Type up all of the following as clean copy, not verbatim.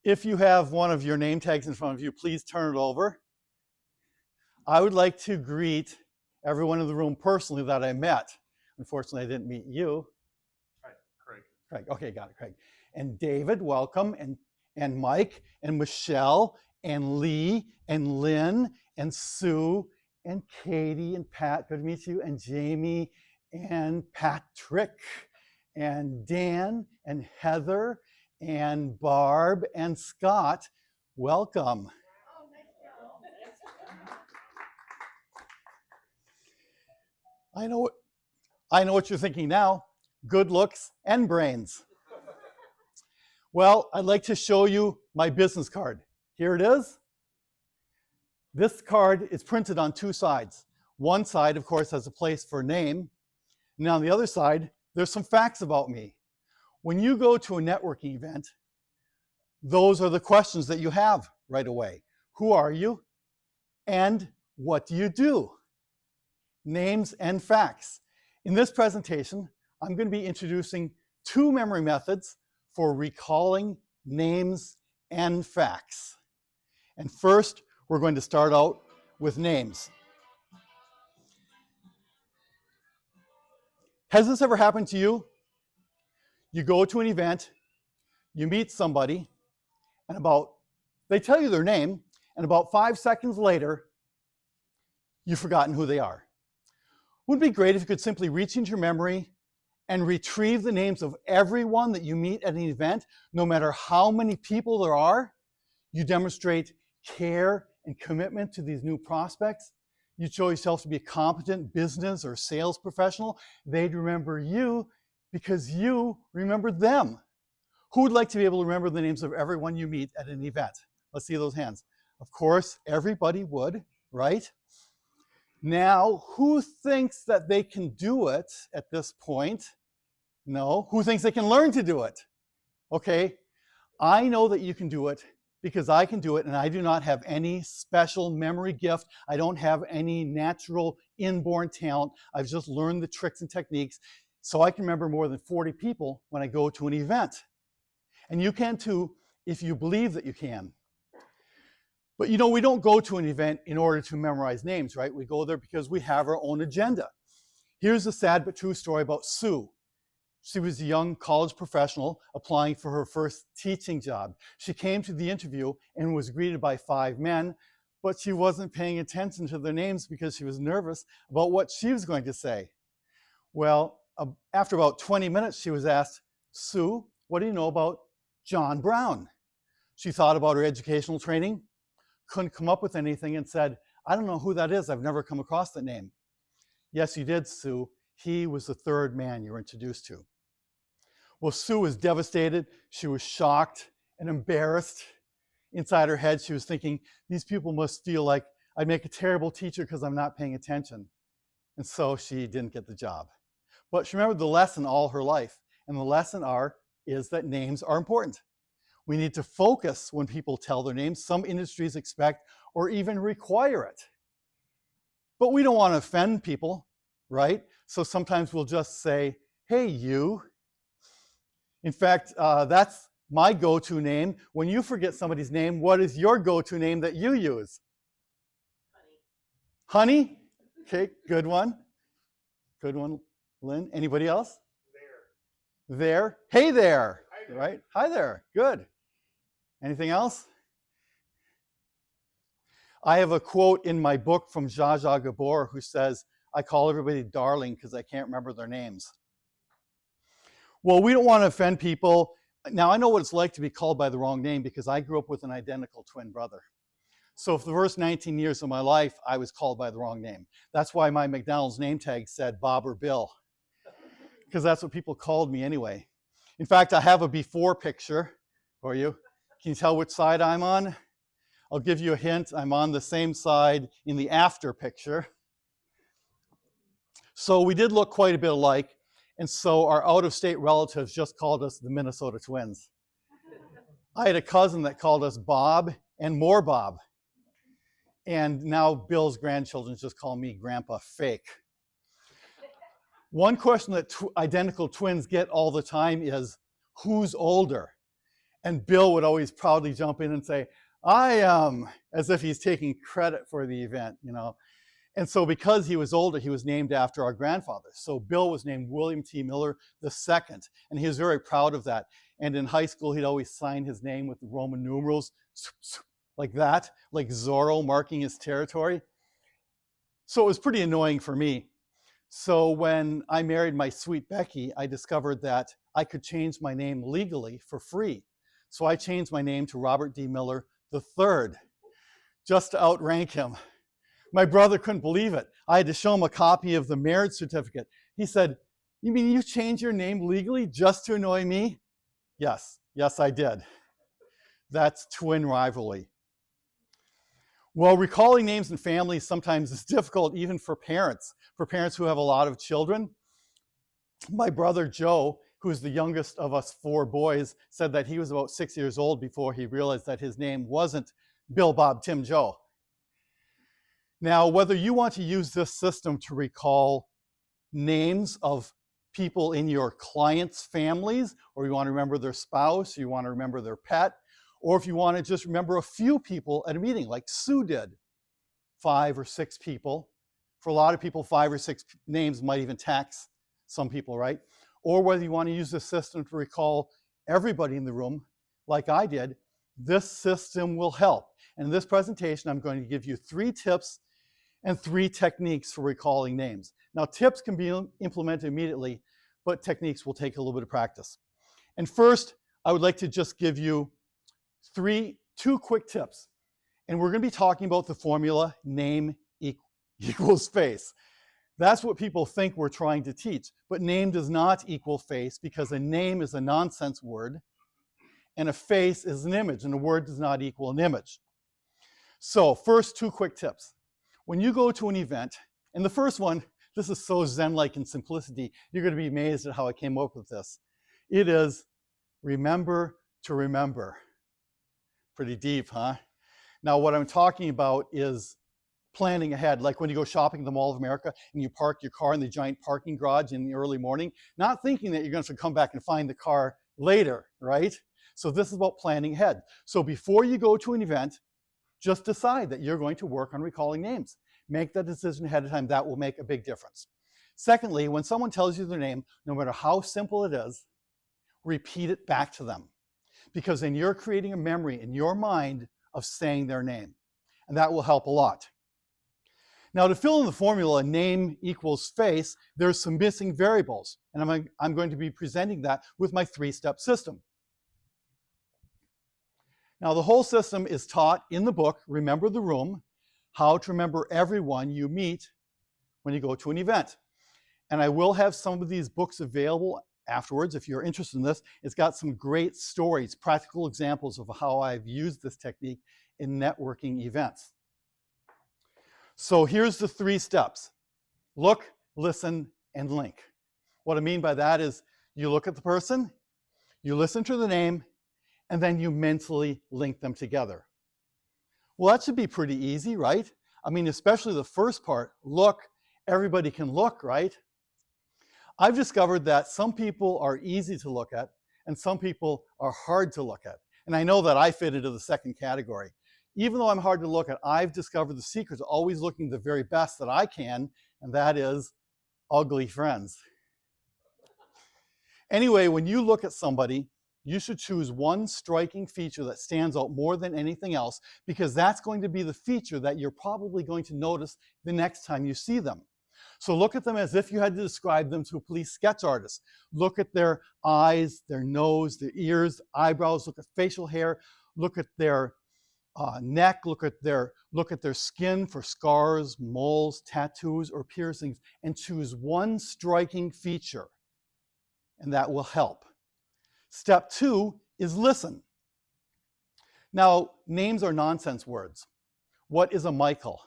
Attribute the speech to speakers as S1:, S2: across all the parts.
S1: If you have one of your name tags in front of you, please turn it over. I would like to greet everyone in the room personally that I met. Unfortunately, I didn't meet you.
S2: Hi, Craig.
S1: Craig, okay, got it, Craig. And David, welcome, and Mike, and Michelle, and Lee, and Lynn, and Sue, and Katie, and Pat, good to meet you, and Jamie, and Patrick, and Dan, and Heather, and Barb, and Scott. Welcome. I know what you're thinking now. Good looks and brains. Well, I'd like to show you my business card. Here it is. This card is printed on two sides. One side, of course, has a place for name. And on the other side, there's some facts about me. When you go to a networking event, those are the questions that you have right away. Who are you? And what do you do? Names and facts. In this presentation, I'm going to be introducing two memory methods for recalling names and facts. And first, we're going to start out with names. Has this ever happened to you? You go to an event, you meet somebody, and they tell you their name, and about 5 seconds later, you've forgotten who they are. Wouldn't it be great if you could simply reach into your memory and retrieve the names of everyone that you meet at an event, no matter how many people there are? You demonstrate care and commitment to these new prospects. You show yourself to be a competent business or sales professional. They'd remember you because you remembered them. Who would like to be able to remember the names of everyone you meet at an event? Let's see those hands. Of course, everybody would, right? Now, who thinks that they can do it at this point? No. Who thinks they can learn to do it? Okay, I know that you can do it because I can do it, and I do not have any special memory gift. I don't have any natural inborn talent. I've just learned the tricks and techniques so I can remember more than 40 people when I go to an event. And you can too if you believe that you can. But you know, we don't go to an event in order to memorize names, right? We go there because we have our own agenda. Here's a sad but true story about Sue. She was a young college professional applying for her first teaching job. She came to the interview and was greeted by 5 men, but she wasn't paying attention to their names because she was nervous about what she was going to say. Well, after about 20 minutes, she was asked, "Sue, what do you know about John Brown?" She thought about her educational training, couldn't come up with anything, and said, "I don't know who that is. I've never come across that name." "Yes, you did, Sue. He was the third man you were introduced to." Well, Sue was devastated. She was shocked and embarrassed. Inside her head, she was thinking, these people must feel like I'd make a terrible teacher because I'm not paying attention. And so she didn't get the job. But she remembered the lesson all her life. And the lesson is that names are important. We need to focus when people tell their names. Some industries expect or even require it. But we don't want to offend people, right? So sometimes we'll just say, "Hey, you." In fact, that's my go-to name. When you forget somebody's name, what is your go-to name that you use? Honey. Honey? Okay, good one. Good one, Lynn. Anybody else?
S2: There.
S1: There. Hey there.
S2: Hi there.
S1: Right? Hi there. Good. Anything else? I have a quote in my book from Zsa Zsa Gabor who says, "I call everybody darling because I can't remember their names." Well, we don't want to offend people. Now, I know what it's like to be called by the wrong name because I grew up with an identical twin brother. So for the first 19 years of my life, I was called by the wrong name. That's why my McDonald's name tag said Bob or Bill, because that's what people called me anyway. In fact, I have a before picture for you. Can you tell which side I'm on? I'll give you a hint. I'm on the same side in the after picture. So we did look quite a bit alike. And so our out-of-state relatives just called us the Minnesota Twins. I had a cousin that called us Bob and more Bob. And now Bill's grandchildren just call me Grandpa Fake. One question that identical twins get all the time is, who's older? And Bill would always proudly jump in and say, I am, as if he's taking credit for the event, you know. And so because he was older, he was named after our grandfather. So Bill was named William T. Miller II, and he was very proud of that. And in high school, he'd always sign his name with the Roman numerals, like that, like Zorro marking his territory. So it was pretty annoying for me. So when I married my sweet Becky, I discovered that I could change my name legally for free. So I changed my name to Robert D. Miller III, just to outrank him. My brother couldn't believe it. I had to show him a copy of the marriage certificate. He said, "You mean you changed your name legally just to annoy me?" Yes, I did. That's twin rivalry. Well, recalling names in families sometimes is difficult even for parents who have a lot of children. My brother Joe, who is the youngest of us 4 boys, said that he was about 6 years old before he realized that his name wasn't Bill, Bob, Tim, Joe. Now, whether you want to use this system to recall names of people in your clients' families, or you want to remember their spouse, or you want to remember their pet, or if you want to just remember a few people at a meeting, like Sue did, 5 or 6 people. For a lot of people, 5 or 6 names might even tax some people, right? Or whether you want to use this system to recall everybody in the room, like I did, this system will help. And in this presentation, I'm going to give you 3 tips and 3 techniques for recalling names. Now, tips can be implemented immediately, but techniques will take a little bit of practice. And first, I would like to just give you 2 quick tips. And we're going to be talking about the formula name equals face. That's what people think we're trying to teach. But name does not equal face, because a name is a nonsense word, and a face is an image, and a word does not equal an image. So first, 2 quick tips. When you go to an event, and the first one, this is so Zen-like in simplicity, you're going to be amazed at how I came up with this. It is remember to remember. Pretty deep, huh? Now, what I'm talking about is planning ahead, like when you go shopping at the Mall of America and you park your car in the giant parking garage in the early morning, not thinking that you're going to come back and find the car later, right? So this is about planning ahead. So before you go to an event, just decide that you're going to work on recalling names. Make that decision ahead of time. That will make a big difference. Secondly, when someone tells you their name, no matter how simple it is, repeat it back to them. Because then you're creating a memory in your mind of saying their name. And that will help a lot. Now, to fill in the formula, name equals face, there's some missing variables. And I'm going to be presenting that with my 3-step system. Now, the whole system is taught in the book, Remember the Room, how to remember everyone you meet when you go to an event. And I will have some of these books available afterwards if you're interested in this. It's got some great stories, practical examples of how I've used this technique in networking events. So here's the 3 steps. Look, listen, and link. What I mean by that is you look at the person, you listen to the name, and then you mentally link them together. Well, that should be pretty easy, right? I mean, especially the first part, look, everybody can look, right? I've discovered that some people are easy to look at and some people are hard to look at. And I know that I fit into the second category. Even though I'm hard to look at, I've discovered the secret to always looking the very best that I can, and that is ugly friends. Anyway, when you look at somebody, you should choose one striking feature that stands out more than anything else, because that's going to be the feature that you're probably going to notice the next time you see them. So look at them as if you had to describe them to a police sketch artist. Look at their eyes, their nose, their ears, eyebrows, look at facial hair, look at their neck, look at their skin for scars, moles, tattoos, or piercings, and choose one striking feature, and that will help. Step 2 is listen. Now, names are nonsense words. What is a Michael?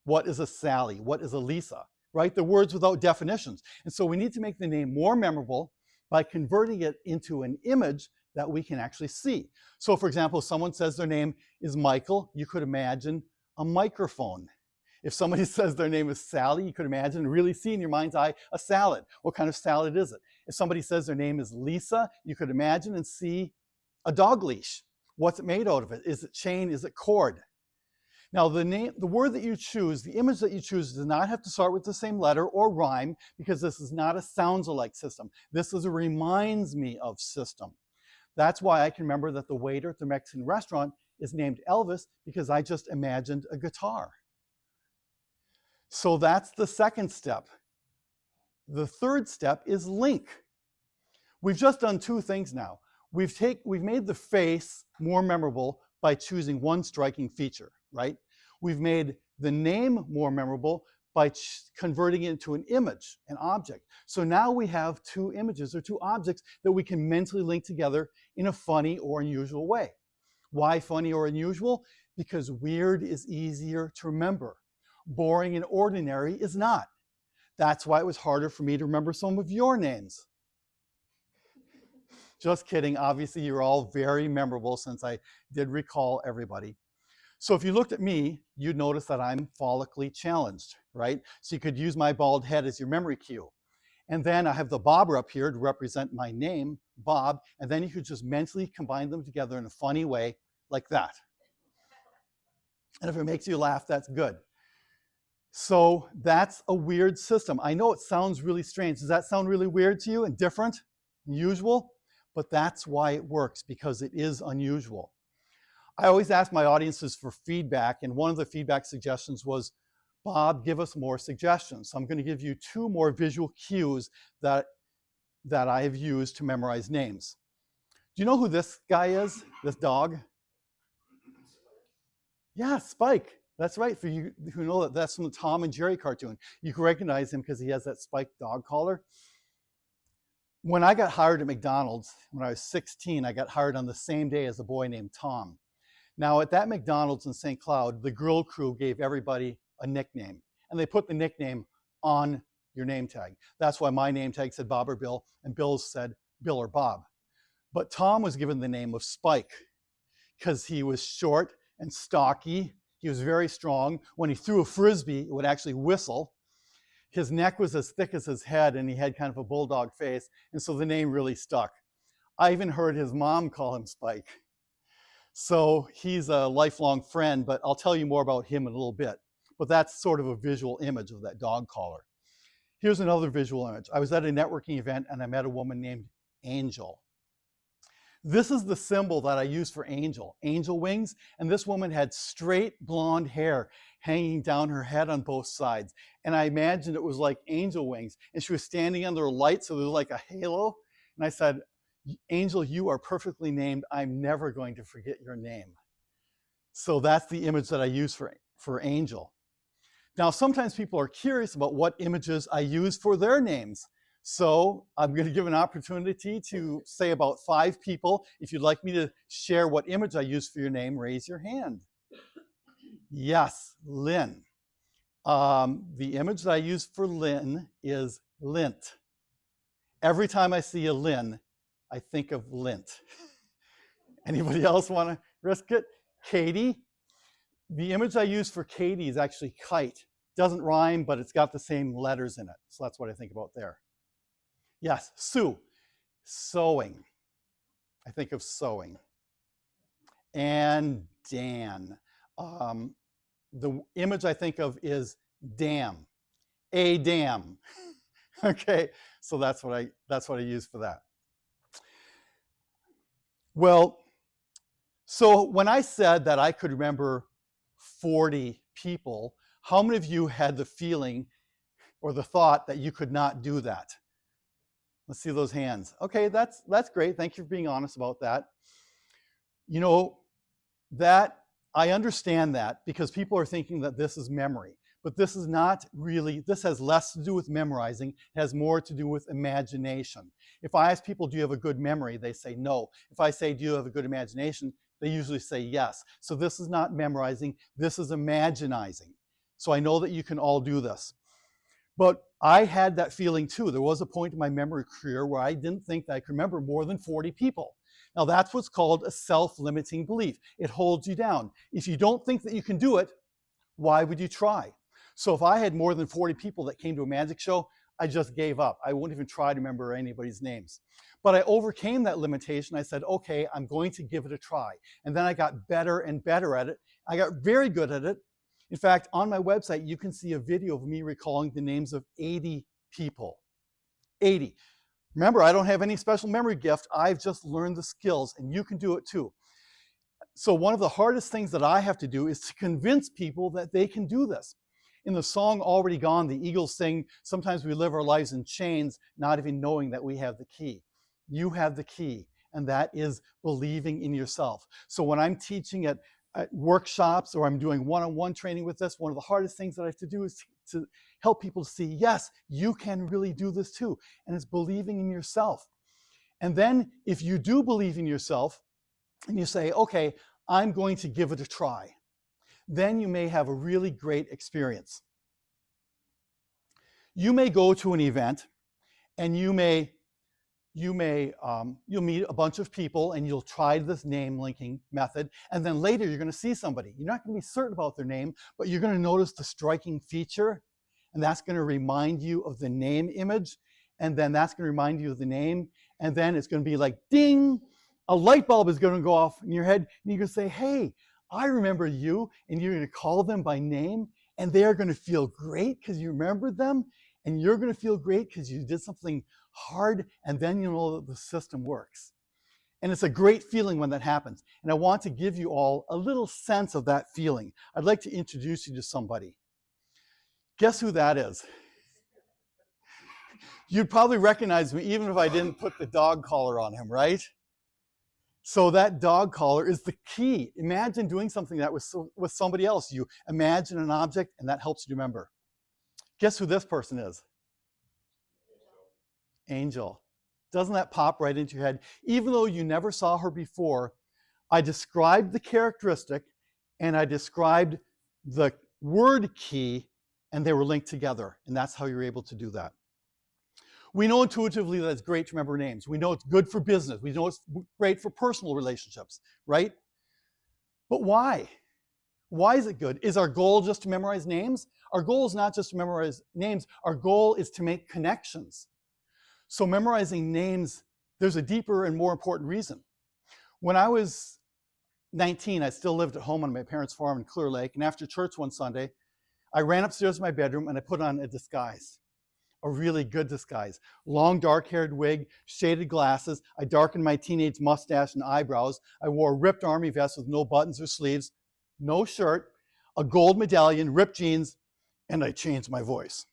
S1: What is a Sally? What is a Lisa? Right? They're words without definitions. And so we need to make the name more memorable by converting it into an image that we can actually see. So for example, if someone says their name is Michael, you could imagine a microphone. If somebody says their name is Sally, you could imagine, really see in your mind's eye, a salad. What kind of salad is it? If somebody says their name is Lisa, you could imagine and see A dog leash. What's it made out of? Is it chain? Is it cord? Now, the word that you choose, the image that you choose, does not have to start with the same letter or rhyme, because this is not a sounds-alike system. This is a reminds me of system. That's why I can remember that the waiter at the Mexican restaurant is named Elvis, because I just imagined a guitar. So that's the second step. The third step is link. We've just done two things now. We've made the face more memorable by choosing one striking feature, right? We've made the name more memorable by converting it into an image, an object. So now we have two images or two objects that we can mentally link together in a funny or unusual way. Why funny or unusual? Because weird is easier to remember. Boring and ordinary is not. That's why it was harder for me to remember some of your names. Just kidding. Obviously, you're all very memorable, since I did recall everybody. So if you looked at me, you'd notice that I'm follically challenged, right? So you could use my bald head as your memory cue. And then I have the bobber up here to represent my name, Bob, and then you could just mentally combine them together in a funny way, like that. And if it makes you laugh, that's good. So that's a weird system. I know it sounds really strange. Does that sound really weird to you and different, unusual? But that's why it works, because it is unusual. I always ask my audiences for feedback, and one of the feedback suggestions was, Bob, give us more suggestions. So I'm going to give you two more visual cues that I have used to memorize names. Do you know who this guy is, this dog? Yeah, Spike. That's right. For you who know that, that's from the Tom and Jerry cartoon. You can recognize him because he has that spiked dog collar. When I got hired at McDonald's, when I was 16, I got hired on the same day as a boy named Tom. Now, at that McDonald's in St. Cloud, the grill crew gave everybody a nickname, and they put the nickname on your name tag. That's why my name tag said Bob or Bill, and Bill's said Bill or Bob. But Tom was given the name of Spike because he was short and stocky. He was very strong. When he threw a frisbee, it would actually whistle. His neck was as thick as his head, and he had kind of a bulldog face, and so the name really stuck. I even heard his mom call him Spike. So he's a lifelong friend, but I'll tell you more about him in a little bit. But that's sort of a visual image of that dog collar. Here's another visual image. I was at a networking event, and I met a woman named Angel. This is the symbol that I use for angel wings, and this woman had straight blonde hair hanging down her head on both sides. And I imagined it was like angel wings, and she was standing under a light, so there was like a halo. And I said, Angel, you are perfectly named. I'm never going to forget your name. So that's the image that I use for Angel. Now, sometimes people are curious about what images I use for their names. So I'm going to give an opportunity to say about 5 people. If you'd like me to share what image I use for your name, raise your hand. Yes, Lynn. The image that I use for Lynn is lint. Every time I see a Lynn, I think of lint. Anybody else want to risk it? Katie. The image I use for Katie is actually kite. Doesn't rhyme, but it's got the same letters in it. So that's what I think about there. Yes, Sue. Sewing. I think of sewing. And Dan. The image I think of is dam. A dam. Okay, so that's what I use for that. Well, so when I said that I could remember 40 people, how many of you had the feeling or the thought that you could not do that? Let's see those hands. Okay, that's great. Thank you for being honest about that. You know, that I understand that because people are thinking that this is memory, but this is not really, this has less to do with memorizing, it has more to do with imagination. If I ask people, do you have a good memory? They say no. If I say, do you have a good imagination? They usually say yes. So this is not memorizing, this is imaginizing. So I know that you can all do this. But I had that feeling too. There was a point in my memory career where I didn't think that I could remember more than 40 people. Now that's what's called a self-limiting belief. It holds you down. If you don't think that you can do it, why would you try? So if I had more than 40 people that came to a magic show, I just gave up. I won't even try to remember anybody's names. But I overcame that limitation. I said, okay, I'm going to give it a try. And then I got better and better at it. I got very good at it. In fact, on my website, you can see a video of me recalling the names of 80 people. 80. Remember, I don't have any special memory gift. I've just learned the skills, and you can do it too. So one of the hardest things that I have to do is to convince people that they can do this. In the song Already Gone, the Eagles sing, sometimes we live our lives in chains, not even knowing that we have the key. You have the key, and that is believing in yourself. So when I'm teaching at workshops or I'm doing one-on-one training with this, one of the hardest things that I have to do is to help people see, yes, you can really do this too. And it's believing in yourself. And then if you do believe in yourself and you say, okay, I'm going to give it a try, then you may have a really great experience. You may go to an event and you'll meet a bunch of people and you'll try this name linking method, and then later you're going to see somebody. You're not going to be certain about their name, but you're going to notice the striking feature, and that's going to remind you of the name image, and then that's going to remind you of the name, and then it's going to be like ding, a light bulb is going to go off in your head, and you're going to say, hey, I remember you, and you're going to call them by name, and they're going to feel great because you remembered them, and you're going to feel great because you did something hard, and then you know that the system works. And it's a great feeling when that happens. And I want to give you all a little sense of that feeling. I'd like to introduce you to somebody. Guess who that is? You'd probably recognize me even if I didn't put the dog collar on him, right? So that dog collar is the key. Imagine doing something that was with somebody else. You imagine an object, and that helps you remember. Guess who this person is? Angel. Doesn't that pop right into your head? Even though you never saw her before, I described the characteristic and I described the word key, and they were linked together. And that's how you're able to do that. We know intuitively that it's great to remember names. We know it's good for business. We know it's great for personal relationships, right? But why? Why is it good? Is our goal just to memorize names? Our goal is not just to memorize names. Our goal is to make connections. So memorizing names, there's a deeper and more important reason. When I was 19, I still lived at home on my parents' farm in Clear Lake, and after church one Sunday, I ran upstairs to my bedroom and I put on a disguise, a really good disguise. Long dark-haired wig, shaded glasses, I darkened my teenage mustache and eyebrows, I wore a ripped army vest with no buttons or sleeves, no shirt, a gold medallion, ripped jeans, and I changed my voice.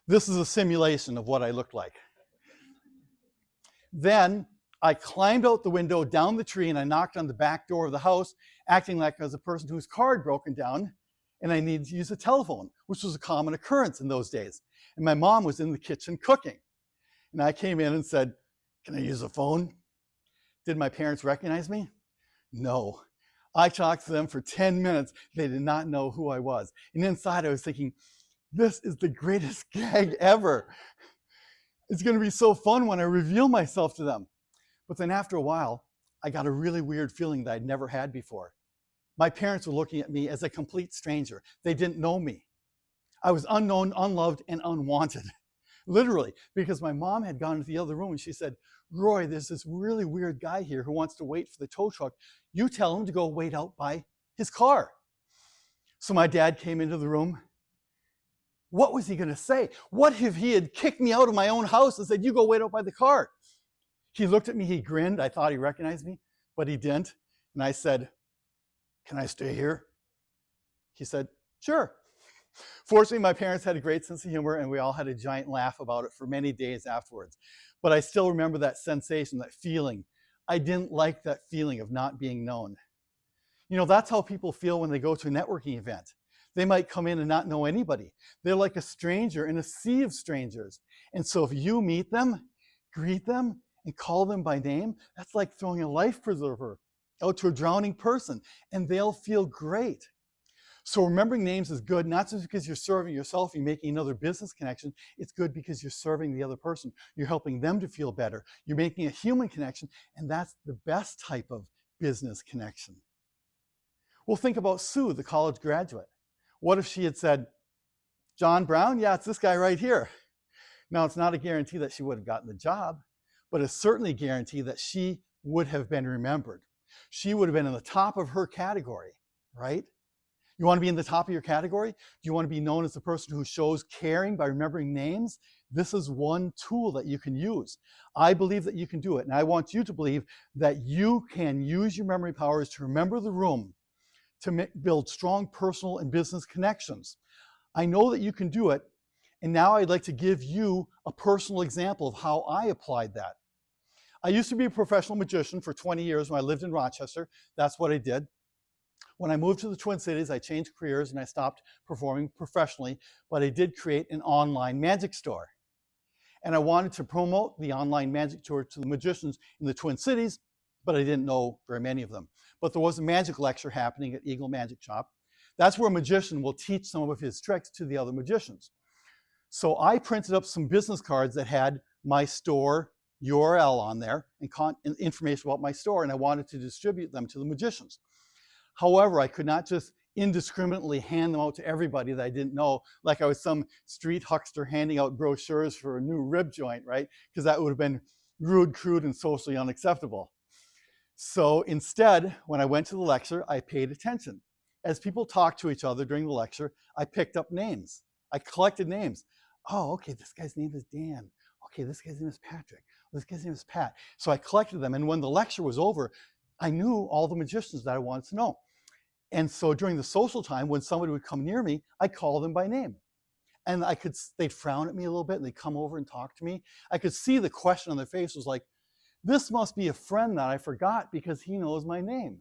S1: This is a simulation of what I looked like. Then I climbed out the window, down the tree, and I knocked on the back door of the house, acting like I was a person whose car had broken down, and I needed to use a telephone, which was a common occurrence in those days. And my mom was in the kitchen cooking. And I came in and said, "Can I use a phone?" Did my parents recognize me? No. I talked to them for 10 minutes. They did not know who I was. And inside I was thinking, this is the greatest gag ever. It's going to be so fun when I reveal myself to them. But then after a while, I got a really weird feeling that I'd never had before. My parents were looking at me as a complete stranger. They didn't know me. I was unknown, unloved, and unwanted. Literally, because my mom had gone into the other room and she said, "Roy, there's this really weird guy here who wants to wait for the tow truck. You tell him to go wait out by his car." So my dad came into the room. What was he going to say? What if he had kicked me out of my own house and said, "You go wait out by the car"? He looked at me, he grinned. I thought he recognized me, but he didn't. And I said, "Can I stay here?" He said, "Sure." Fortunately, my parents had a great sense of humor, and we all had a giant laugh about it for many days afterwards. But I still remember that sensation, that feeling. I didn't like that feeling of not being known. You know, that's how people feel when they go to a networking event. They might come in and not know anybody. They're like a stranger in a sea of strangers. And so if you meet them, greet them, and call them by name, that's like throwing a life preserver out to a drowning person, and they'll feel great. So remembering names is good, not just because you're serving yourself, you're making another business connection. It's good because you're serving the other person. You're helping them to feel better. You're making a human connection, and that's the best type of business connection. Well, think about Sue, the college graduate. What if she had said, "John Brown? Yeah, it's this guy right here." Now, it's not a guarantee that she would have gotten the job, but it's certainly a guarantee that she would have been remembered. She would have been in the top of her category, right? You want to be in the top of your category? Do you want to be known as the person who shows caring by remembering names? This is one tool that you can use. I believe that you can do it, and I want you to believe that you can use your memory powers to remember the room, to build strong personal and business connections. I know that you can do it, and now I'd like to give you a personal example of how I applied that. I used to be a professional magician for 20 years when I lived in Rochester. That's what I did. When I moved to the Twin Cities, I changed careers and I stopped performing professionally, but I did create an online magic store. And I wanted to promote the online magic tour to the magicians in the Twin Cities, but I didn't know very many of them. But there was a magic lecture happening at Eagle Magic Shop. That's where a magician will teach some of his tricks to the other magicians. So I printed up some business cards that had my store URL on there and information about my store, and I wanted to distribute them to the magicians. However, I could not just indiscriminately hand them out to everybody that I didn't know, like I was some street huckster handing out brochures for a new rib joint, right? Because that would have been rude, crude, and socially unacceptable. So instead, when I went to the lecture, I paid attention. As people talked to each other during the lecture, I picked up names. I collected names. Oh, okay, this guy's name is Dan. Okay, this guy's name is Patrick. This guy's name is Pat. So I collected them, and when the lecture was over, I knew all the magicians that I wanted to know. And so during the social time, when somebody would come near me, I'd call them by name. And they'd frown at me a little bit and they'd come over and talk to me. I could see the question on their face was like, this must be a friend that I forgot because he knows my name.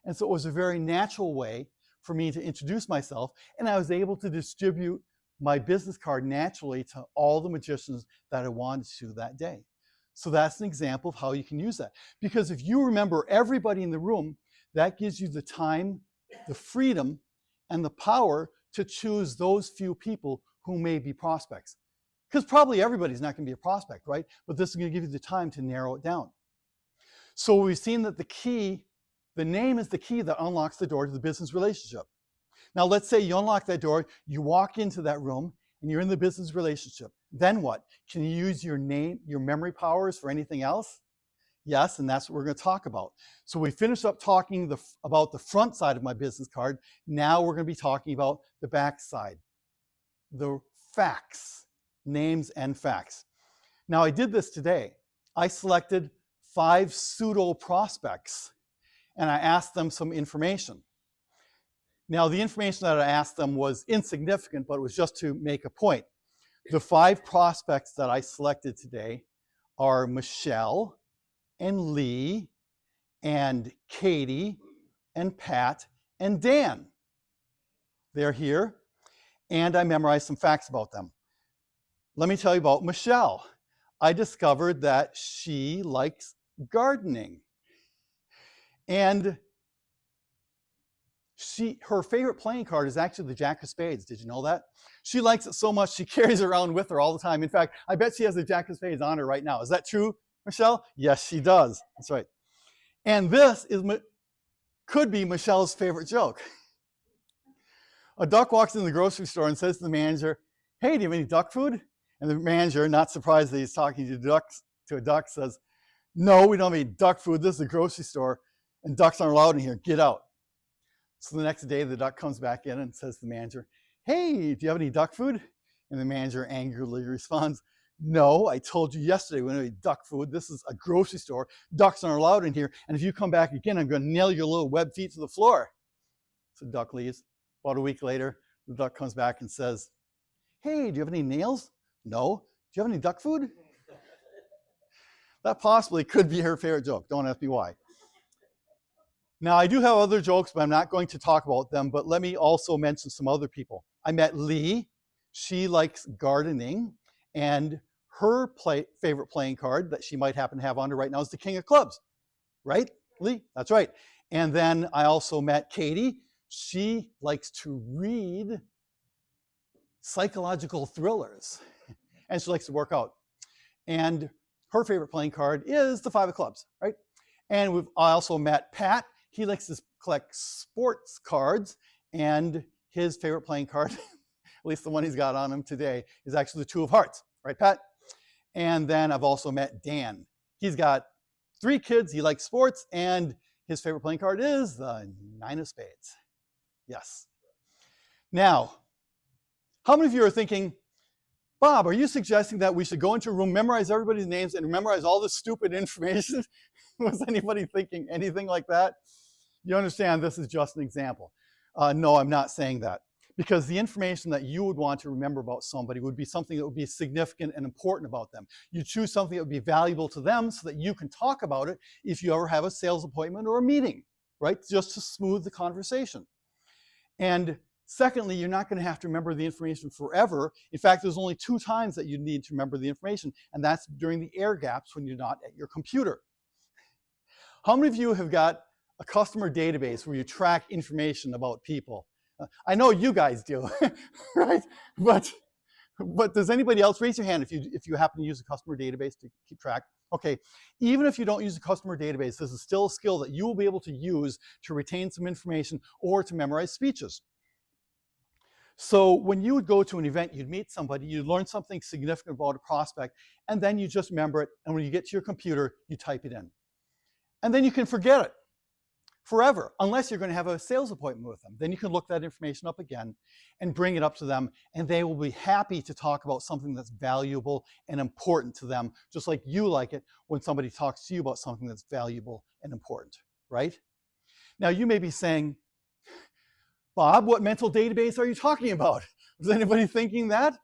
S1: And so it was a very natural way for me to introduce myself, and I was able to distribute my business card naturally to all the magicians that I wanted to that day. So that's an example of how you can use that. Because if you remember everybody in the room, that gives you the time, the freedom, and the power to choose those few people who may be prospects. Because probably everybody's not going to be a prospect, right? But this is going to give you the time to narrow it down. So we've seen that the name is the key that unlocks the door to the business relationship. Now let's say you unlock that door, you walk into that room, and you're in the business relationship. Then what? Can you use your name, your memory powers for anything else? Yes, and that's what we're going to talk about. So we finished up talking about the front side of my business card. Now we're going to be talking about the back side, the facts, names and facts. Now I did this today. I selected 5 pseudo prospects and I asked them some information. Now the information that I asked them was insignificant, but it was just to make a point. The 5 prospects that I selected today are Michelle and Lee and Katie and Pat and Dan. They're here, and I memorized some facts about them. Let me tell you about Michelle. I discovered that she likes gardening. And her favorite playing card is actually the Jack of Spades. Did you know that? She likes it so much she carries it around with her all the time. In fact, I bet she has the Jack of Spades on her right now. Is that true, Michelle? Yes, she does. That's right. And this could be Michelle's favorite joke. A duck walks in the grocery store and says to the manager, "Hey, do you have any duck food?" And the manager, not surprised that he's talking to a duck, says, "No, we don't have any duck food. This is a grocery store, and ducks aren't allowed in here. Get out." So the next day, the duck comes back in and says to the manager, "Hey, do you have any duck food?" And the manager angrily responds, "No, I told you yesterday we don't have any duck food. This is a grocery store. Ducks aren't allowed in here. And if you come back again, I'm going to nail your little web feet to the floor." So the duck leaves. About a week later, the duck comes back and says, "Hey, do you have any nails?" "No. Do you have any duck food?" That possibly could be her favorite joke. Don't ask me why. Now, I do have other jokes, but I'm not going to talk about them. But let me also mention some other people. I met Lee. She likes gardening. And her favorite playing card that she might happen to have on her right now is the King of Clubs. Right, Lee? That's right. And then I also met Katie. She likes to read psychological thrillers. And she likes to work out. And her favorite playing card is the 5 of Clubs, right? And I also met Pat. He likes to collect sports cards, and his favorite playing card, at least the one he's got on him today, is actually the 2 of Hearts, right, Pat? And then I've also met Dan. He's got 3 kids, he likes sports, and his favorite playing card is the 9 of spades. Yes. Now, how many of you are thinking, Bob, are you suggesting that we should go into a room, memorize everybody's names, and memorize all this stupid information? Was anybody thinking anything like that? You understand this is just an example. No, I'm not saying that. Because the information that you would want to remember about somebody would be something that would be significant and important about them. You choose something that would be valuable to them so that you can talk about it if you ever have a sales appointment or a meeting, right? Just to smooth the conversation. And secondly, you're not going to have to remember the information forever. In fact, there's only 2 times that you need to remember the information, and that's during the air gaps when you're not at your computer. How many of you have got a customer database where you track information about people? I know you guys do, right? But does anybody else raise your hand if you happen to use a customer database to keep track? Okay, even if you don't use a customer database, this is still a skill that you will be able to use to retain some information or to memorize speeches. So when you would go to an event, you'd meet somebody, you'd learn something significant about a prospect, and then you just remember it, and when you get to your computer, you type it in. And then you can forget it forever, unless you're going to have a sales appointment with them. Then you can look that information up again and bring it up to them, and they will be happy to talk about something that's valuable and important to them, just like you like it when somebody talks to you about something that's valuable and important, right? Now, you may be saying, Bob, what mental database are you talking about? Was anybody thinking that?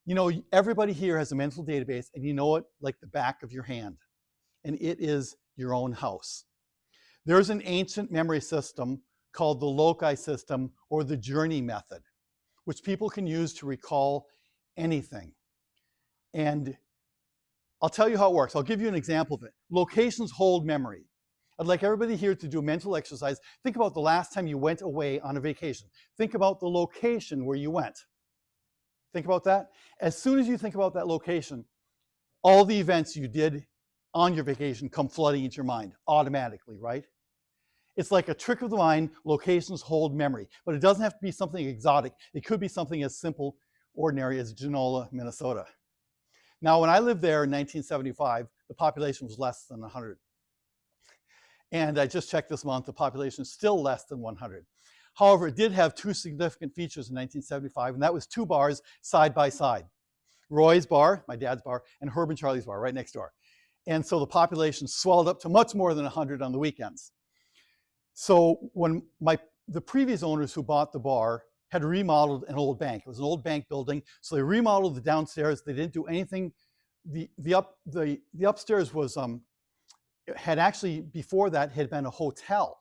S1: You know, everybody here has a mental database, and you know it like the back of your hand, and it is your own house. There's an ancient memory system called the loci system or the journey method, which people can use to recall anything. And I'll tell you how it works. I'll give you an example of it. Locations hold memory. I'd like everybody here to do a mental exercise. Think about the last time you went away on a vacation. Think about the location where you went. Think about that. As soon as you think about that location, all the events you did on your vacation come flooding into your mind automatically, right? It's like a trick of the mind. Locations hold memory, but it doesn't have to be something exotic. It could be something as simple, ordinary as Genola, Minnesota. Now, when I lived there in 1975, the population was less than 100. And I just checked this month, the population is still less than 100. However, it did have 2 significant features in 1975, and that was 2 bars side by side. Roy's bar, my dad's bar, and Herb and Charlie's bar right next door. And so the population swelled up to much more than 100 on the weekends. So when the previous owners who bought the bar had remodeled an old bank. It was an old bank building, so they remodeled the downstairs. They didn't do anything. The upstairs was had actually before that had been a hotel.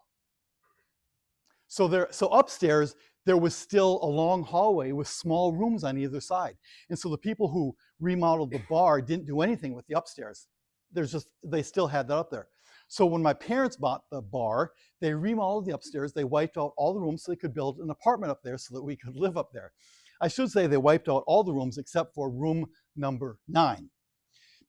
S1: So upstairs there was still a long hallway with small rooms on either side. And so the people who remodeled the bar didn't do anything with the upstairs. They still had that up there. So when my parents bought the bar, they remodeled the upstairs. They wiped out all the rooms so they could build an apartment up there so that we could live up there. I should say they wiped out all the rooms except for room number 9,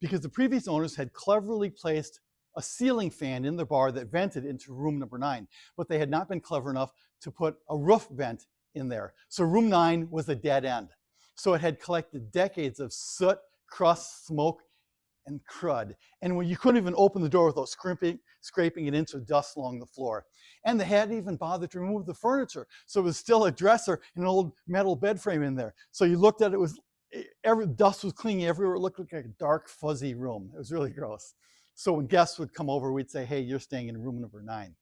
S1: because the previous owners had cleverly placed a ceiling fan in the bar that vented into room number 9, but they had not been clever enough to put a roof vent in there. So room 9 was a dead end. So it had collected decades of soot, crust, smoke, and crud. And when you couldn't even open the door without scraping it into dust along the floor. And they hadn't even bothered to remove the furniture. So it was still a dresser and an old metal bed frame in there. So you looked at it, dust was clinging everywhere. It looked like a dark, fuzzy room. It was really gross. So when guests would come over, we'd say, hey, you're staying in room number 9.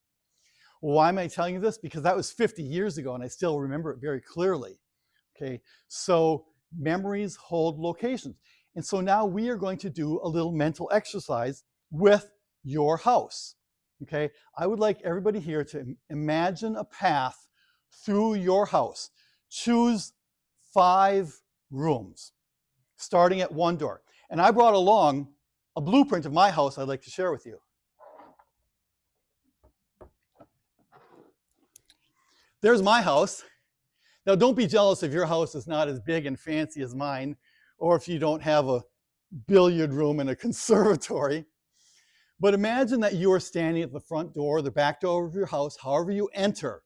S1: Well, why am I telling you this? Because that was 50 years ago, and I still remember it very clearly. Okay, so memories hold locations. And so now we are going to do a little mental exercise with your house. Okay, I would like everybody here to imagine a path through your house. Choose 5 rooms, starting at one door. And I brought along a blueprint of my house I'd like to share with you. There's my house. Now, don't be jealous if your house is not as big and fancy as mine, or if you don't have a billiard room and a conservatory. But imagine that you are standing at the front door, the back door of your house, however you enter.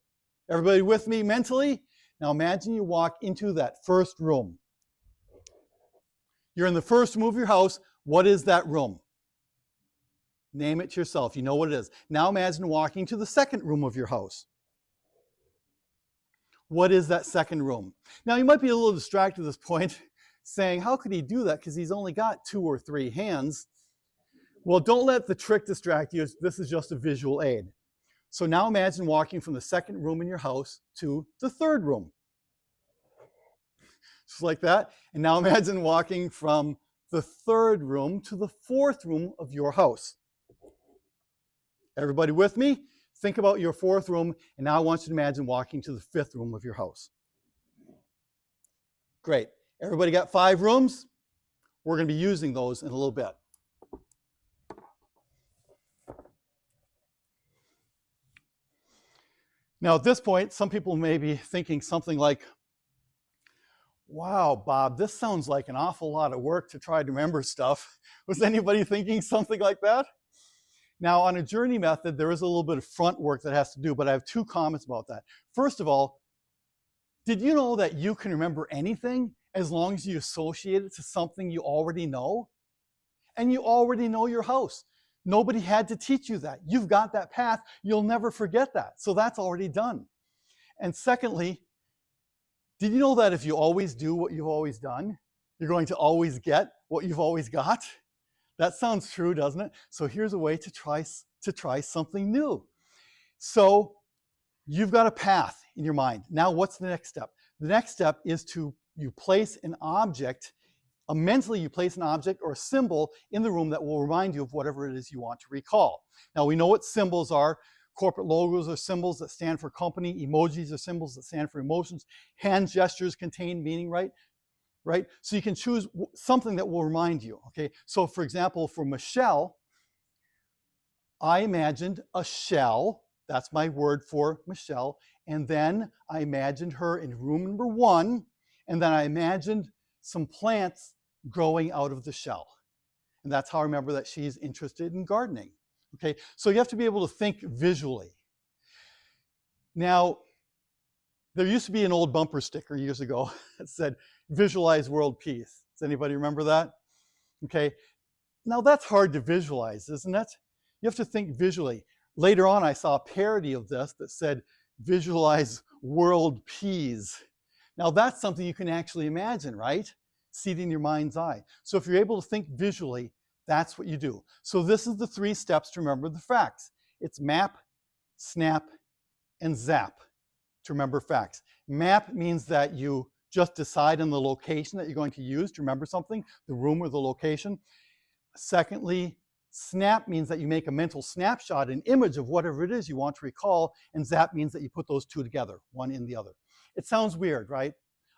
S1: Everybody with me mentally? Now imagine you walk into that first room. You're in the first room of your house. What is that room? Name it yourself. You know what it is. Now imagine walking to the second room of your house. What is that second room? Now you might be a little distracted at this point, saying, how could he do that? Because he's only got 2 or 3 hands. Well, don't let the trick distract you. This is just a visual aid. So now imagine walking from the second room in your house to the third room. Just like that. And now imagine walking from the third room to the fourth room of your house. Everybody with me? Think about your fourth room, and now I want you to imagine walking to the fifth room of your house. Great. Everybody got 5 rooms? We're going to be using those in a little bit. Now, at this point, some people may be thinking something like, wow, Bob, this sounds like an awful lot of work to try to remember stuff. Was anybody thinking something like that? Now, on a journey method, there is a little bit of front work that has to do, but I have 2 comments about that. First of all, did you know that you can remember anything as long as you associate it to something you already know? And you already know your house. Nobody had to teach you that. You've got that path. You'll never forget that. So that's already done. And secondly, did you know that if you always do what you've always done, you're going to always get what you've always got? That sounds true, doesn't it? So here's a way to try something new. So you've got a path in your mind. Now what's the next step? The next step is you place an object, mentally you place an object or a symbol in the room that will remind you of whatever it is you want to recall. Now we know what symbols are. Corporate logos are symbols that stand for company. Emojis are symbols that stand for emotions. Hand gestures contain meaning, right? So you can choose something that will remind you, okay? So for example, for Michelle, I imagined a shell. That's my word for Michelle. And then I imagined her in room number 1. And then I imagined some plants growing out of the shell. And that's how I remember that she's interested in gardening, okay? So you have to be able to think visually. Now, there used to be an old bumper sticker years ago that said, visualize world peace. Does anybody remember that? Okay. Now that's hard to visualize, isn't it? You have to think visually. Later on, I saw a parody of this that said, visualize world peas. Now that's something you can actually imagine, right? See it in your mind's eye. So if you're able to think visually, that's what you do. So this is the 3 steps to remember the facts. It's map, snap, and zap to remember facts. Map means that you just decide on the location that you're going to use to remember something, the room or the location. Secondly, snap means that you make a mental snapshot, an image of whatever it is you want to recall, and zap means that you put those 2 together, one in the other. It sounds weird, right?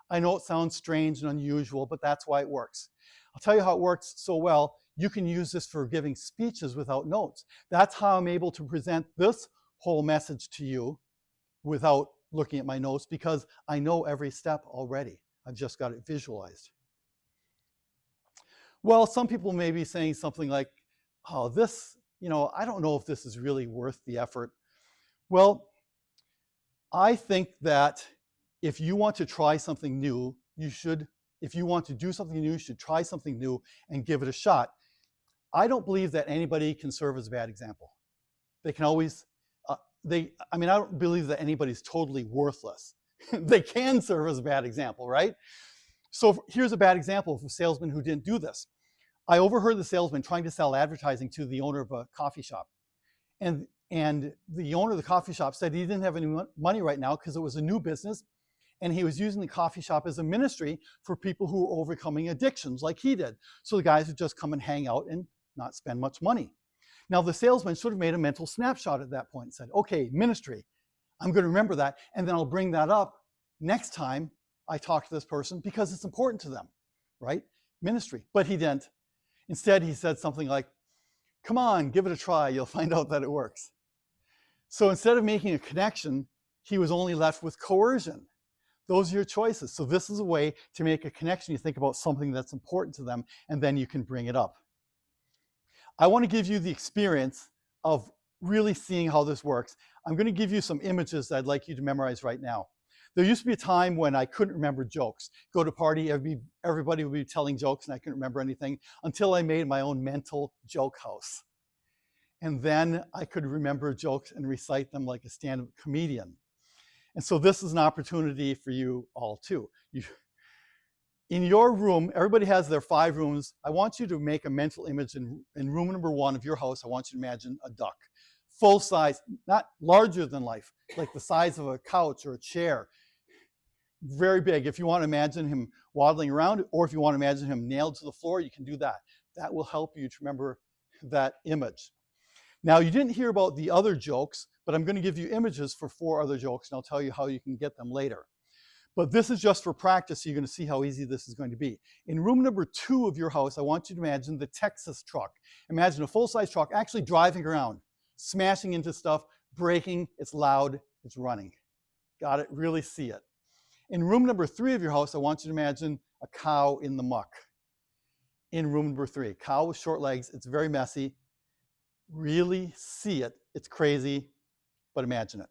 S1: I know it sounds strange and unusual, but that's why it works. I'll tell you how it works so well. You can use this for giving speeches without notes. That's how I'm able to present this whole message to you without looking at my notes, because I know every step already. I've just got it visualized. Well, some people may be saying something like, oh, this, I don't know if this is really worth the effort. Well, I think that if you want to try something new, if you want to do something new, you should try something new and give it a shot. I don't believe that anybody can serve as a bad example. They can always, I don't believe that anybody's totally worthless. They can serve as a bad example, right? So here's a bad example of a salesman who didn't do this. I overheard the salesman trying to sell advertising to the owner of a coffee shop. And the owner of the coffee shop said he didn't have any money right now because it was a new business, and he was using the coffee shop as a ministry for people who were overcoming addictions like he did. So the guys would just come and hang out and not spend much money. Now the salesman should have made a mental snapshot at that point and said, okay, ministry, I'm going to remember that, and then I'll bring that up next time I talk to this person because it's important to them, right? Ministry. But he didn't. Instead, he said something like, come on, give it a try. You'll find out that it works. So instead of making a connection, he was only left with coercion. Those are your choices. So this is a way to make a connection. You think about something that's important to them, and then you can bring it up. I want to give you the experience of really seeing how this works. I'm going to give you some images that I'd like you to memorize right now. There used to be a time when I couldn't remember jokes. Go to a party, everybody would be telling jokes and I couldn't remember anything until I made my own mental joke house. And then I could remember jokes and recite them like a stand-up comedian. And so this is an opportunity for you all too. In your room, everybody has their 5 rooms. I want you to make a mental image in room number 1 of your house. I want you to imagine a duck, full size, not larger than life, like the size of a couch or a chair. Very big. If you want to imagine him waddling around, or if you want to imagine him nailed to the floor, you can do that. That will help you to remember that image. Now, you didn't hear about the other jokes, but I'm going to give you images for 4 other jokes, and I'll tell you how you can get them later. But this is just for practice, so you're going to see how easy this is going to be. In room number 2 of your house, I want you to imagine the Texas truck. Imagine a full-size truck actually driving around, smashing into stuff, braking, it's loud, it's running. Got it? Really see it. In room number 3 of your house, I want you to imagine a cow in the muck. In room number 3, cow with short legs, it's very messy. Really see it. It's crazy, but imagine it.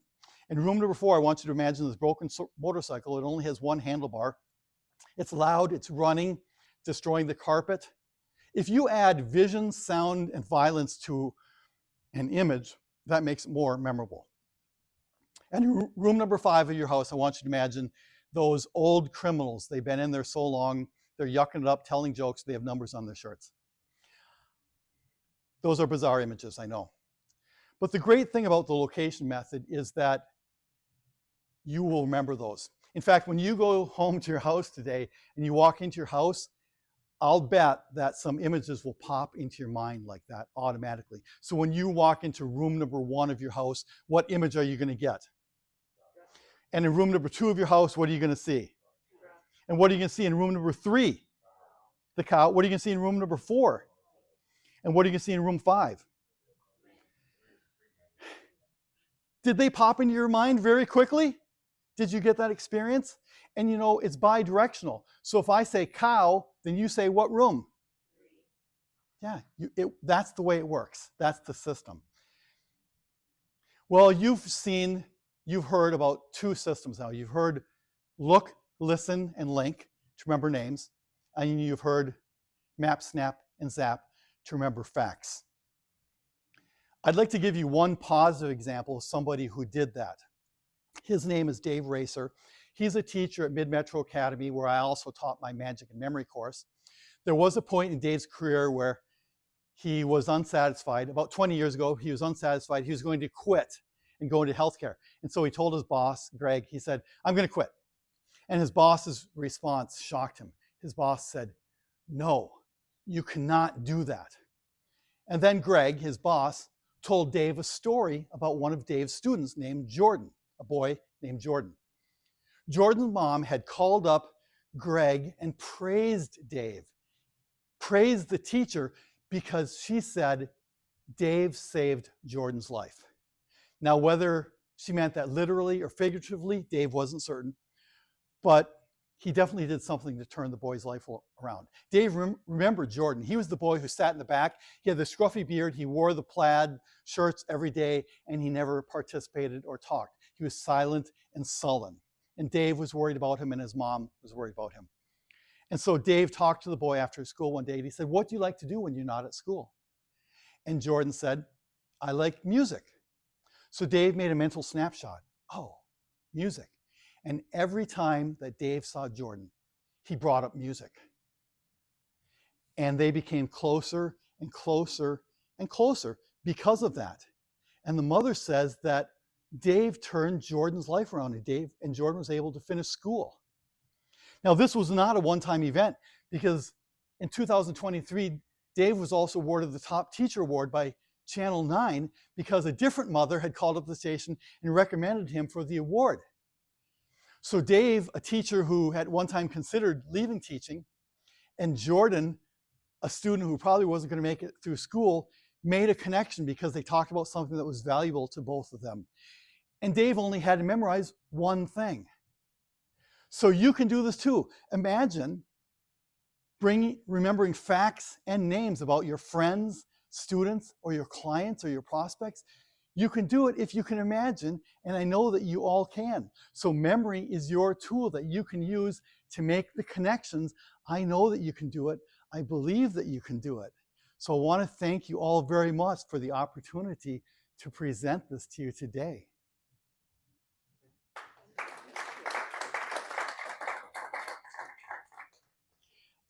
S1: In room number 4, I want you to imagine this broken motorcycle. It only has 1 handlebar. It's loud, it's running, destroying the carpet. If you add vision, sound, and violence to an image, that makes it more memorable. And in room number 5 of your house, I want you to imagine those old criminals. They've been in there so long, they're yucking it up, telling jokes, they have numbers on their shirts. Those are bizarre images, I know. But the great thing about the location method is that you will remember those. In fact, when you go home to your house today and you walk into your house, I'll bet that some images will pop into your mind like that automatically. So when you walk into room number 1 of your house, what image are you going to get? And in room number 2 of your house, what are you going to see? And what are you going to see in room number 3? The cow. What are you going to see in room number 4? And what are you going to see in room 5? Did they pop into your mind very quickly? Did you get that experience? And you know, it's bi-directional. So if I say cow, then you say what room? Yeah, that's the way it works. That's the system. Well, you've heard about 2 systems now. You've heard look, listen, and link to remember names. And you've heard map, snap, and zap to remember facts. I'd like to give you one positive example of somebody who did that. His name is Dave Racer. He's a teacher at Mid-Metro Academy, where I also taught my Magic and Memory course. There was a point in Dave's career where he was unsatisfied. About 20 years ago, he was unsatisfied. He was going to quit and go into healthcare. And so he told his boss, Greg, he said, I'm going to quit. And his boss's response shocked him. His boss said, no, you cannot do that. And then Greg, his boss, told Dave a story about one of Dave's students named Jordan, a boy named Jordan. Jordan's mom had called up Greg and praised Dave, praised the teacher, because she said Dave saved Jordan's life. Now, whether she meant that literally or figuratively, Dave wasn't certain, but he definitely did something to turn the boy's life around. Dave remembered Jordan. He was the boy who sat in the back. He had the scruffy beard. He wore the plaid shirts every day, and he never participated or talked. He was silent and sullen. And Dave was worried about him, and his mom was worried about him. And so Dave talked to the boy after school one day, and he said, what do you like to do when you're not at school? And Jordan said, I like music. So Dave made a mental snapshot. Oh, music. And every time that Dave saw Jordan, he brought up music. And they became closer and closer and closer because of that. And the mother says that Dave turned Jordan's life around, and Jordan was able to finish school. Now, this was not a one-time event, because in 2023, Dave was also awarded the Top Teacher Award by Channel 9 because a different mother had called up the station and recommended him for the award. So Dave, a teacher who had one time considered leaving teaching, and Jordan, a student who probably wasn't going to make it through school, made a connection because they talked about something that was valuable to both of them. And Dave only had to memorize one thing. So you can do this too. Imagine remembering facts and names about your friends, students, or your clients, or your prospects. You can do it if you can imagine, and I know that you all can. So memory is your tool that you can use to make the connections. I know that you can do it. I believe that you can do it. So I want to thank you all very much for the opportunity to present this to you today.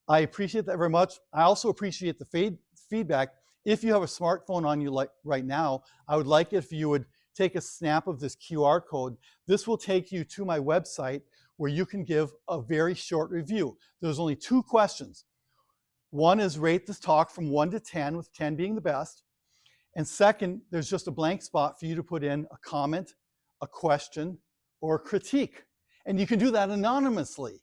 S1: I appreciate that very much. I also appreciate the feedback. If you have a smartphone on you like right now, I would like it if you would take a snap of this QR code. This will take you to my website where you can give a very short review. There's only 2 questions. One is rate this talk from 1 to 10, with 10 being the best. And second, there's just a blank spot for you to put in a comment, a question, or a critique. And you can do that anonymously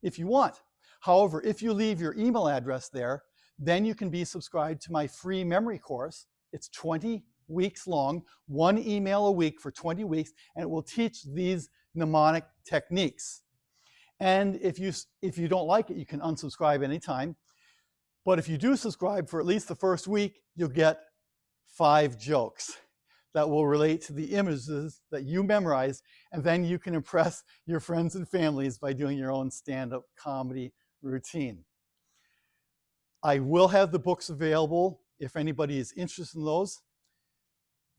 S1: if you want. However, if you leave your email address there, then you can be subscribed to my free memory course. It's 20 weeks long, 1 email a week for 20 weeks, and it will teach these mnemonic techniques. And if you don't like it, you can unsubscribe anytime. But if you do subscribe for at least the first week, you'll get 5 jokes that will relate to the images that you memorized, and then you can impress your friends and families by doing your own stand-up comedy routine. I will have the books available if anybody is interested in those,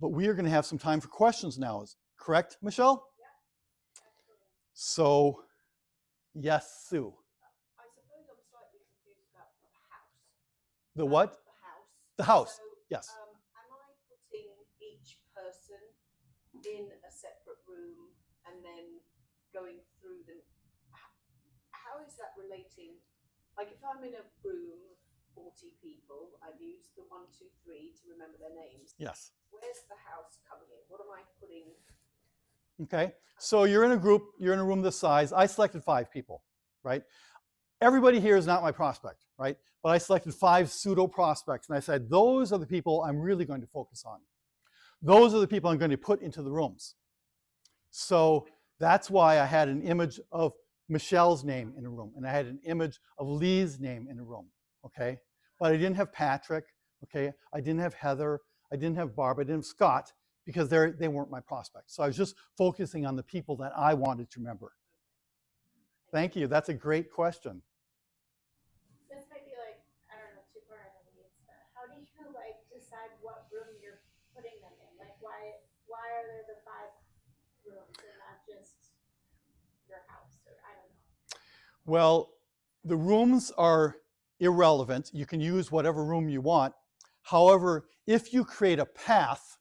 S1: but we are going to have some time for questions now. Correct, Michelle?
S3: Yeah.
S1: So, yes, Sue.
S3: I suppose I'm slightly confused about the house.
S1: The what?
S3: The house.
S1: The house,
S3: So,
S1: yes.
S3: am I putting each person in a separate room and then going through them? How is that relating? Like if I'm in a room of 40 people, I've used the 1, 2, 3 to remember their names.
S1: Yes.
S3: Where's the house coming in? What am I putting?
S1: Okay, so you're in a group, you're in a room this size. I selected 5 people, right? Everybody here is not my prospect, right? But I selected 5 pseudo prospects, and I said, those are the people I'm really going to focus on. Those are the people I'm going to put into the rooms. So that's why I had an image of Michelle's name in a room, and I had an image of Lee's name in a room, okay? But I didn't have Patrick, okay? I didn't have Heather, I didn't have Barb, I didn't have Scott, because they weren't my prospects. So I was just focusing on the people that I wanted to remember. Thank you, that's a great question.
S4: This might be like, I don't know, too far in the weeds, but how do you like decide what room you're putting them in? Like why are there the 5 rooms and not just your house, or I don't know.
S1: Well, the rooms are irrelevant. You can use whatever room you want. However, if you create a path,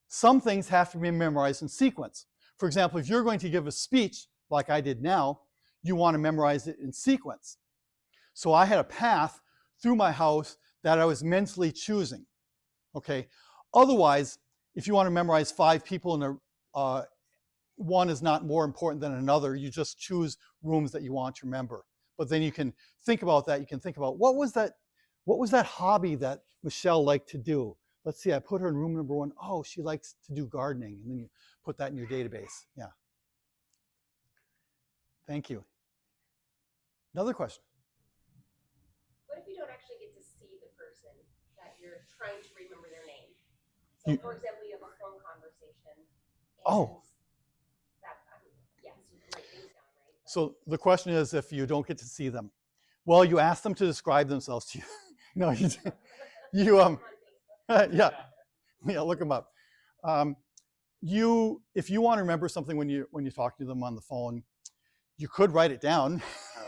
S1: some things have to be memorized in sequence. For example, if you're going to give a speech like I did now, you want to memorize it in sequence. So I had a path through my house that I was mentally choosing. Okay. Otherwise, if you want to memorize 5 people in a one is not more important than another. You just choose rooms that you want to remember. But then you can think about that. You can think about what was that hobby that Michelle liked to do? Let's see, I put her in room number 1. Oh, she likes to do gardening. And then you put that in your database. Yeah. Thank you. Another question.
S5: What if you don't actually get to see the person that you're trying to remember their name? So, for example, you have a phone conversation. And yes, you can write things down, right?
S1: So the question is, if you don't get to see them, well, you ask them to describe themselves to you. No, yeah, look them up. If you want to remember something when you talk to them on the phone, you could write it down.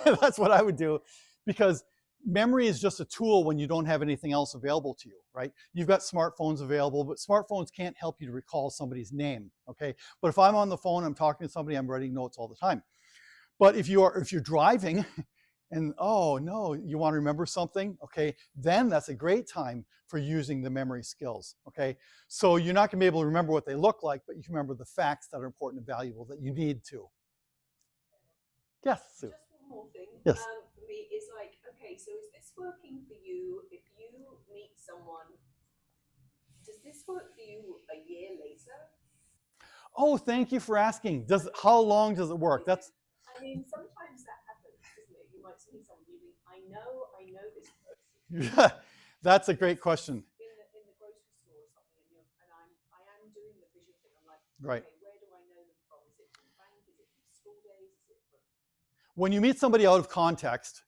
S1: That's what I would do, because memory is just a tool when you don't have anything else available to you, right? You've got smartphones available, but smartphones can't help you to recall somebody's name, okay? But if I'm on the phone, I'm talking to somebody, I'm writing notes all the time. But if you're driving and, oh no, you want to remember something, okay, then that's a great time for using the memory skills, okay? So you're not going to be able to remember what they look like, but you can remember the facts that are important and valuable that you need to. Yes, Sue.
S3: Just one more thing.
S1: Yes.
S3: For me is like, okay, so is this working for you if you meet someone? Does this work for you a year later?
S1: Oh, thank you for asking. How long does it work?
S3: I mean, sometimes that happens, isn't it? You might see somebody and think, I know this person.
S1: That's a great question.
S3: In the grocery store or something, and
S1: Right.
S3: Okay, where do I know them from? Is it from bank? Is it from school days? Is it from?
S1: When you meet somebody out of context,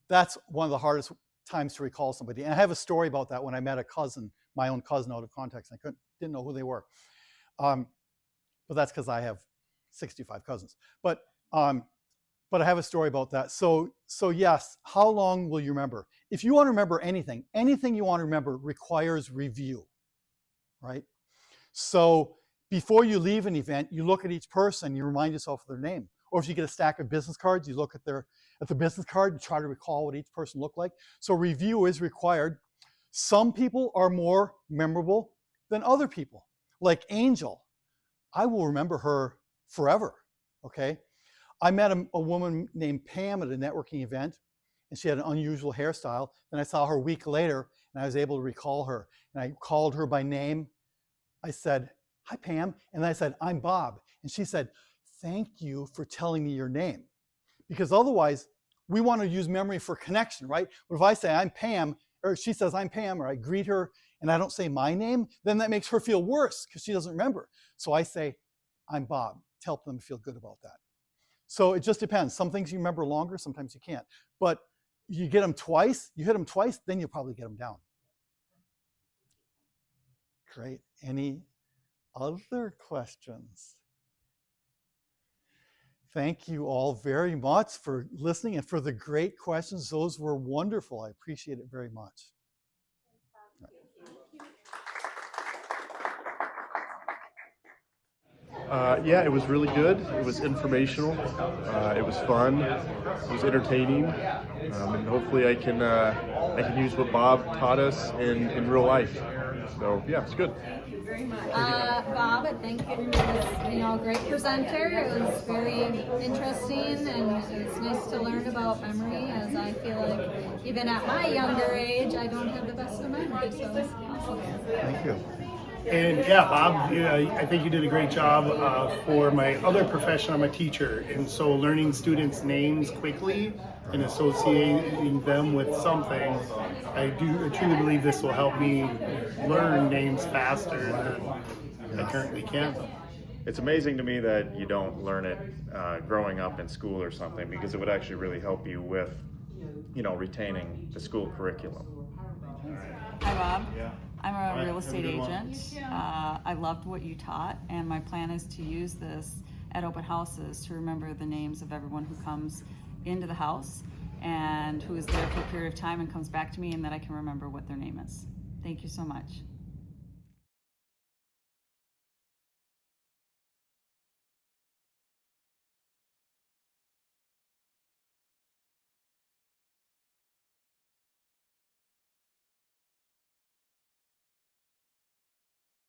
S1: that's one of the hardest times to recall somebody. And I have a story about that when I met a cousin, my own cousin, out of context. I didn't know who they were. But that's because I have 65 cousins. But I have a story about that. So yes, how long will you remember? If you want to remember anything you want to remember requires review, right? So before you leave an event, you look at each person, you remind yourself of their name. Or if you get a stack of business cards, you look at the business card and try to recall what each person looked like. So review is required. Some people are more memorable than other people. Like Angel, I will remember her forever, okay? I met a woman named Pam at a networking event, and she had an unusual hairstyle. Then I saw her a week later, and I was able to recall her. And I called her by name. I said, "Hi, Pam." And then I said, "I'm Bob." And she said, "Thank you for telling me your name." Because otherwise, we want to use memory for connection, right? But if I say, "I'm Pam," or she says, "I'm Pam," or I greet her, and I don't say my name, then that makes her feel worse because she doesn't remember. So I say, "I'm Bob," to help them feel good about that. So it just depends. Some things you remember longer, sometimes you can't. But you hit them twice, then you'll probably get them down. Great. Any other questions? Thank you all very much for listening and for the great questions. Those were wonderful. I appreciate it very much.
S2: Yeah, it was really good. It was informational. It was fun. It was entertaining, and hopefully I can use what Bob taught us in real life. So yeah, it's good.
S6: Bob, thank you. He was, a great presenter. It was very interesting, and it's nice to learn about memory. As I feel like even at my younger age, I don't have the best of memory. So it's awesome.
S1: Thank you.
S7: And yeah, Bob, I think you did a great job for my other profession. I'm a teacher, and so learning students' names quickly and associating them with something, I truly believe this will help me learn names faster than I currently can.
S8: It's amazing to me that you don't learn it growing up in school or something, because it would actually really help you with, retaining the school curriculum.
S9: Hi, Bob. I'm a real estate agent. I loved what you taught, and my plan is to use this at open houses to remember the names of everyone who comes into the house and who is there for a period of time and comes back to me, and that I can remember what their name is. Thank you so much.